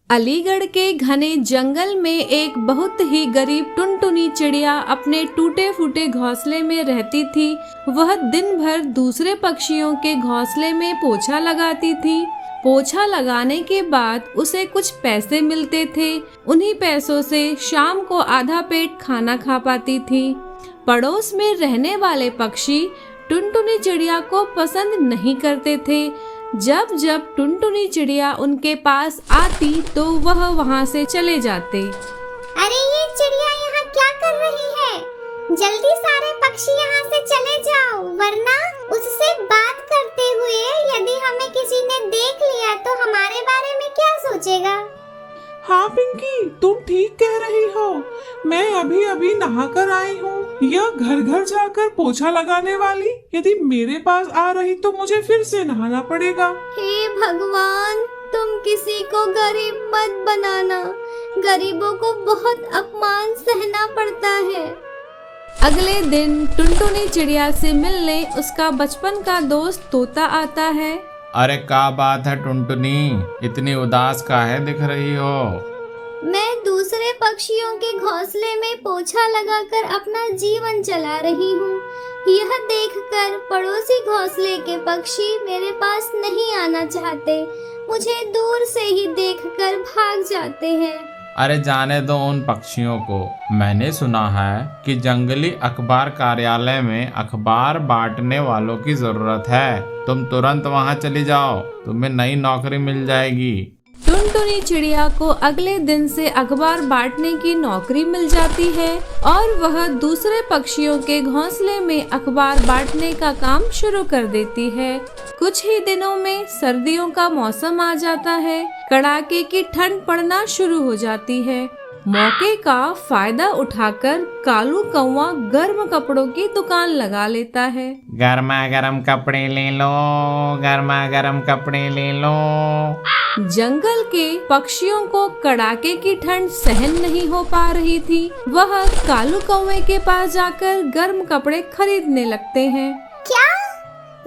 अलीगढ़ के घने जंगल में एक बहुत ही गरीब टुनटुनी चिड़िया अपने टूटे फूटे घोंसले में रहती थी। वह दिन भर दूसरे पक्षियों के घोंसले में पोछा लगाती थी। पोछा लगाने के बाद उसे कुछ पैसे मिलते थे। उन्हीं पैसों से शाम को आधा पेट खाना खा पाती थी। पड़ोस में रहने वाले पक्षी टुनटुनी चिड़िया को पसंद नहीं करते थे। जब जब टुनटुनी चिड़िया उनके पास आती तो वह वहाँ से चले जाते। अरे ये चिड़िया यहाँ क्या कर रही है? जल्दी सारे पक्षी यहाँ से चले जाओ, वरना उससे बात करते हुए यदि हमें किसी ने देख लिया तो हमारे बारे में क्या सोचेगा? हाँ पिंकी, तुम ठीक कह रही हो। मैं अभी अभी नहा कर आई हूँ। यह घर घर जाकर पोछा लगाने वाली यदि मेरे पास आ रही तो मुझे फिर से नहाना पड़ेगा। हे भगवान, तुम किसी को गरीब मत बनाना। गरीबों को बहुत अपमान सहना पड़ता है। अगले दिन टुनटुनी चिड़िया से मिलने उसका बचपन का दोस्त तोता आता है। अरे क्या बात है टुनटुनी, इतनी उदास काहे दिख रही हो? मैं दूसरे पक्षियों के घोंसले में पोछा लगाकर अपना जीवन चला रही हूँ। यह देखकर पड़ोसी घोंसले के पक्षी मेरे पास नहीं आना चाहते। मुझे दूर से ही देखकर भाग जाते हैं। अरे जाने दो उन पक्षियों को। मैंने सुना है कि जंगली अखबार कार्यालय में अखबार बांटने वालों की जरूरत है। तुम तुरंत वहां चली जाओ, तुम्हें नई नौकरी मिल जाएगी। टुनटुनी चिड़िया को अगले दिन से अखबार बांटने की नौकरी मिल जाती है और वह दूसरे पक्षियों के घोंसले में अखबार बांटने का काम शुरू कर देती है। कुछ ही दिनों में सर्दियों का मौसम आ जाता है। कड़ाके की ठंड पड़ना शुरू हो जाती है। मौके का फायदा उठाकर कालू कौवा गर्म कपड़ों की दुकान लगा लेता है। गर्मा गर्म कपड़े ले लो, गर्मा गर्म कपड़े ले लो। जंगल के पक्षियों को कड़ाके की ठंड सहन नहीं हो पा रही थी। वह कालू कौवे के पास जाकर गर्म कपड़े खरीदने लगते हैं। क्या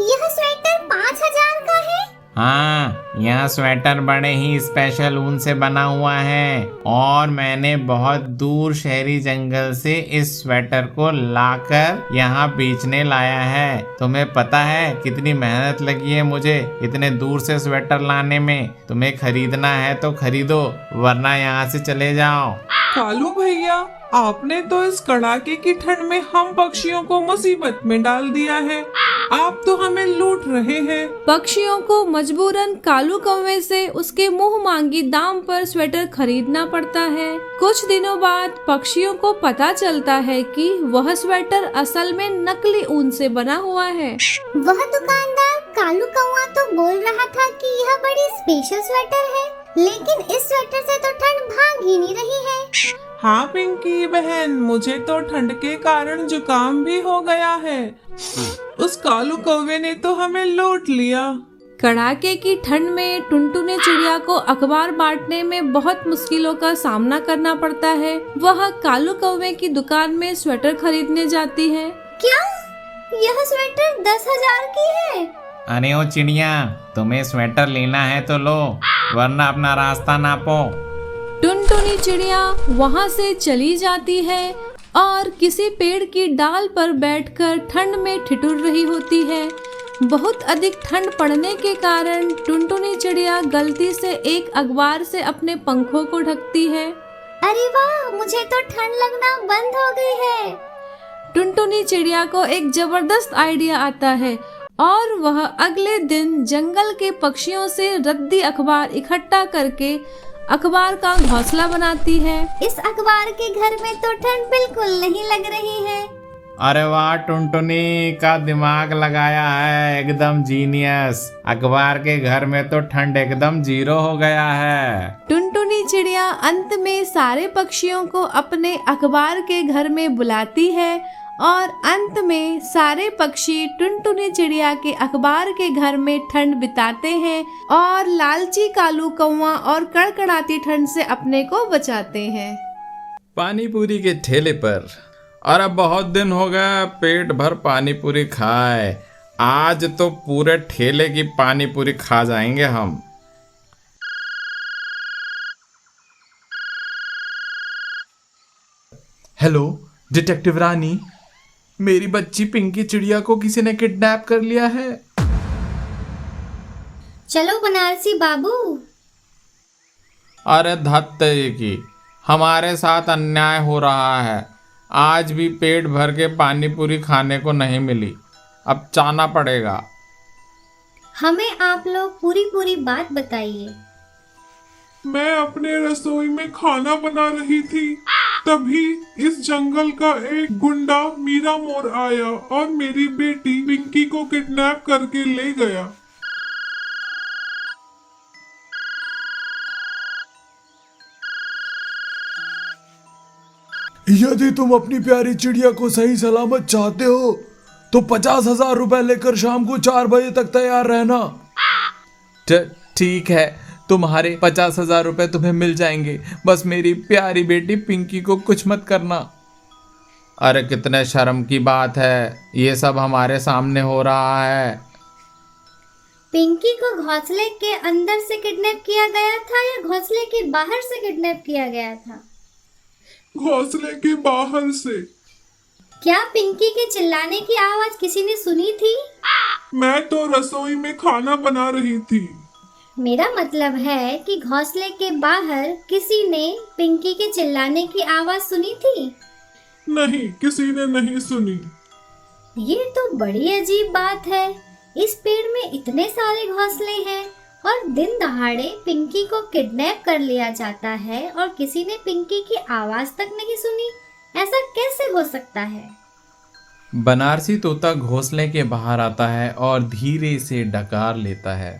यह स्वेटर 5000 का है? हाँ, यह स्वेटर बड़े ही स्पेशल ऊन से बना हुआ है और मैंने बहुत दूर शहरी जंगल से इस स्वेटर को लाकर यहाँ बेचने लाया है। तुम्हें पता है कितनी मेहनत लगी है मुझे इतने दूर से स्वेटर लाने में। तुम्हें खरीदना है तो खरीदो, वरना यहाँ से चले जाओ। कालू भैया, आपने तो इस कड़ाके की ठंड में हम पक्षियों को मुसीबत में डाल दिया है। आप तो हमें लूट रहे हैं। पक्षियों को मजबूरन कालू कौवे से उसके मुंह मांगी दाम पर स्वेटर खरीदना पड़ता है। कुछ दिनों बाद पक्षियों को पता चलता है कि वह स्वेटर असल में नकली ऊन से बना हुआ है। वह दुकानदार कालू कौवा तो बोल रहा था कि यह बड़ी स्पेशल स्वेटर है, लेकिन इस स्वेटर से तो ठंड भाग ही नहीं रही है। हाँ पिंकी बहन, मुझे तो ठंड के कारण जुकाम भी हो गया है। उस कालू कौवे ने तो हमें लूट लिया। कड़ाके की ठंड में टुनटुनी चिड़िया को अखबार बांटने में बहुत मुश्किलों का सामना करना पड़ता है। वह कालू कौवे की दुकान में स्वेटर खरीदने जाती है। क्या यह स्वेटर 10,000 की है? अरे ओ चिड़िया, तुम्हें स्वेटर लेना है तो लो, वरना अपना रास्ता नापो। टुनटुनी चिड़िया वहाँ से चली जाती है और किसी पेड़ की डाल पर बैठकर ठंड में ठिठुर रही होती है। बहुत अधिक ठंड पड़ने के कारण टुनटुनी चिड़िया गलती से एक अखबार से अपने पंखों को ढकती है। अरे वाह, मुझे तो ठंड लगना बंद हो गई है। टुनटुनी चिड़िया को एक जबरदस्त आइडिया आता है और वह अगले दिन जंगल के पक्षियों से रद्दी अखबार इकट्ठा करके अखबार का घोंसला बनाती है। इस अखबार के घर में तो ठंड बिल्कुल नहीं लग रही है। अरे वाह, टुनटुनी का दिमाग लगाया है, एकदम जीनियस। अखबार के घर में तो ठंड एकदम 0 हो गया है। टुनटुनी चिड़िया अंत में सारे पक्षियों को अपने अखबार के घर में बुलाती है और अंत में सारे पक्षी टुनटुनी चिड़िया के अखबार के घर में ठंड बिताते हैं और लालची कालू कौवा और कड़कड़ाती ठंड से अपने को बचाते हैं। पानी पूरी के ठेले पर। और अब बहुत दिन हो गया पेट भर पानी पूरी खाए। आज तो पूरे ठेले की पानी पूरी खा जाएंगे हम। हेलो डिटेक्टिव रानी, मेरी बच्ची पिंकी चिड़िया को किसी ने किडनैप कर लिया है। चलो बनारसी बाबू। अरे धत की, हमारे साथ अन्याय हो रहा है। आज भी पेट भर के पानी पूरी खाने को नहीं मिली, अब जाना पड़ेगा। हमें आप लोग पूरी पूरी बात बताइए। मैं अपने रसोई में खाना बना रही थी, तभी इस जंगल का एक गुंडा मीरा मोर आया और मेरी बेटी पिंकी को किडनैप करके ले गया। यदि तुम अपनी प्यारी चिड़िया को सही सलामत चाहते हो तो 50,000 रुपए लेकर शाम को 4 बजे तक तैयार रहना। ठीक है, तुम्हारे 50,000 रुपए तुम्हें मिल जाएंगे, बस मेरी प्यारी बेटी पिंकी को कुछ मत करना। अरे कितने शर्म की बात है, ये सब हमारे सामने हो रहा है। पिंकी को घोंसले के अंदर से किडनैप किया गया था या घोंसले के बाहर से किडनैप किया गया था? घोंसले के बाहर से। क्या पिंकी के चिल्लाने की आवाज किसी ने सुनी थी? मैं तो रसोई में खाना बना रही थी। मेरा मतलब है कि घोंसले के बाहर किसी ने पिंकी के चिल्लाने की आवाज सुनी थी? नहीं, किसी ने नहीं सुनी। ये तो बड़ी अजीब बात है। इस पेड़ में इतने सारे घोंसले हैं और दिन दहाड़े पिंकी को किडनैप कर लिया जाता है और किसी ने पिंकी की आवाज तक नहीं सुनी। ऐसा कैसे हो सकता है? बनारसी तोता घोंसले के बाहर आता है और धीरे से डकार लेता है।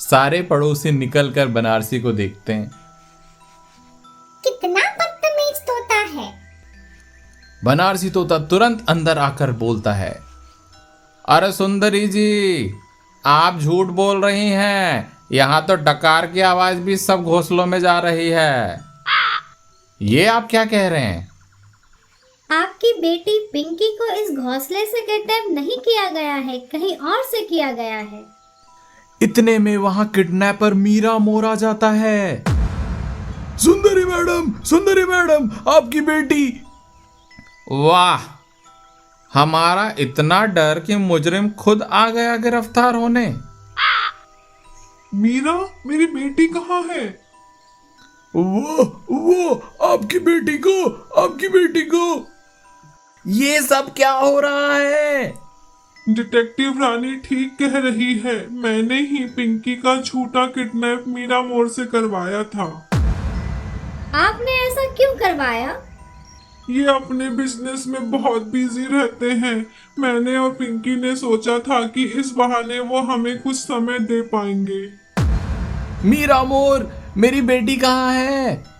सारे पड़ोसी निकलकर बनारसी को देखते हैं। कितना बदतमीज तोता है। बनारसी तोता तुरंत अंदर आकर बोलता है, अरे सुंदरी जी, आप झूठ बोल रही हैं। यहाँ तो डकार की आवाज भी सब घोंसलों में जा रही है। ये आप क्या कह रहे हैं? आपकी बेटी पिंकी को इस घोंसले से किडनैप नहीं किया गया है, कहीं और से किया गया है। इतने में वहां किडनैपर मीरा मोर आ जाता है। सुंदरी मैडम, आपकी बेटी। वाह, हमारा इतना डर कि मुजरिम खुद आ गया गिरफ्तार होने। मीरा, मेरी बेटी कहाँ है? वो आपकी बेटी को। ये सब क्या हो रहा है? डिटेक्टिव रानी ठीक कह रही है। मैंने ही पिंकी का झूठा किडनैप मीरा मोर से करवाया था। आपने ऐसा क्यों करवाया? ये अपने बिजनेस में बहुत बिजी रहते हैं। मैंने और पिंकी ने सोचा था कि इस बहाने वो हमें कुछ समय दे पाएंगे। मीरा मोर, मेरी बेटी कहाँ है?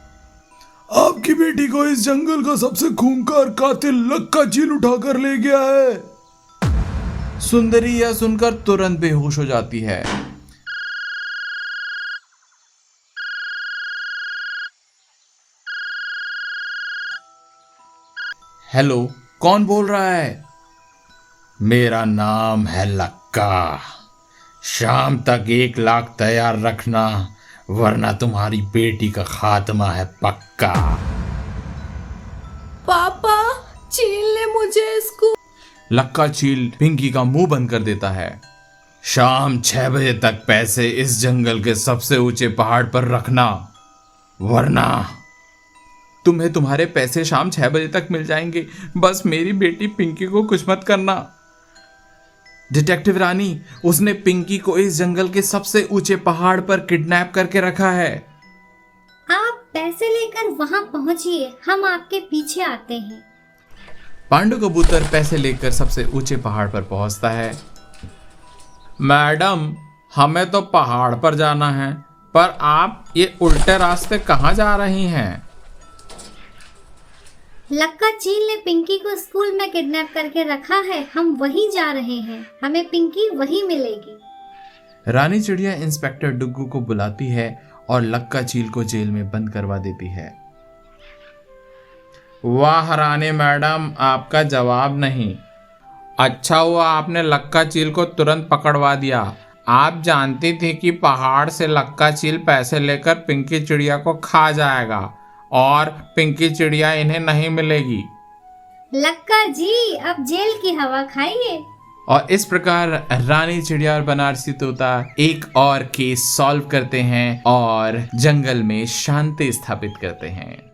आपकी बेटी को इस जंगल का सबसे खूंखार कातिल लक्का चील उठाकर ले गया है। सुंदरी यह सुनकर तुरंत बेहोश हो जाती है। हेलो, कौन बोल रहा है? मेरा नाम है लक्का। शाम तक 1 लाख तैयार रखना, वरना तुम्हारी बेटी का खात्मा है पक्का। पापा, चील ने मुझे इसको। लक्का चील पिंकी का मुंह बंद कर देता है। शाम 6 बजे तक पैसे इस जंगल के सबसे ऊंचे पहाड़ पर रखना, वरना तुम्हें तुम्हारे पैसे शाम 6 बजे तक मिल जाएंगे। बस मेरी बेटी पिंकी को कुछ मत करना। डिटेक्टिव रानी, उसने पिंकी को इस जंगल के सबसे ऊंचे पहाड़ पर किडनैप करके रखा है। आप पैसे लेकर वहां पहुंचिए, हम आपके पीछे आते हैं। पांडु कबूतर पैसे लेकर सबसे ऊंचे पहाड़ पर पहुंचता है। मैडम, हमें तो पहाड़ पर जाना है, पर आप ये उल्टे रास्ते कहाँ जा रही हैं? लक्का चील ने पिंकी को स्कूल में किडनैप करके रखा है, हम वहीं जा रहे हैं। हमें पिंकी वहीं मिलेगी। रानी चिड़िया इंस्पेक्टर डुग्गू को बुलाती है और लक्का चील को जेल में बंद करवा देती है। वाह रानी मैडम, आपका जवाब नहीं। अच्छा हुआ आपने लक्का चील को तुरंत पकड़वा दिया। आप जानती थी कि पहाड़ से लक्का चील पैसे लेकर पिंकी चिड़िया को खा जाएगा और पिंकी चिड़िया इन्हें नहीं मिलेगी। लक्का जी, अब जेल की हवा खाइए। और इस प्रकार रानी चिड़िया और बनारसी तोता एक और केस सॉल्व करते हैं और जंगल में शांति स्थापित करते हैं।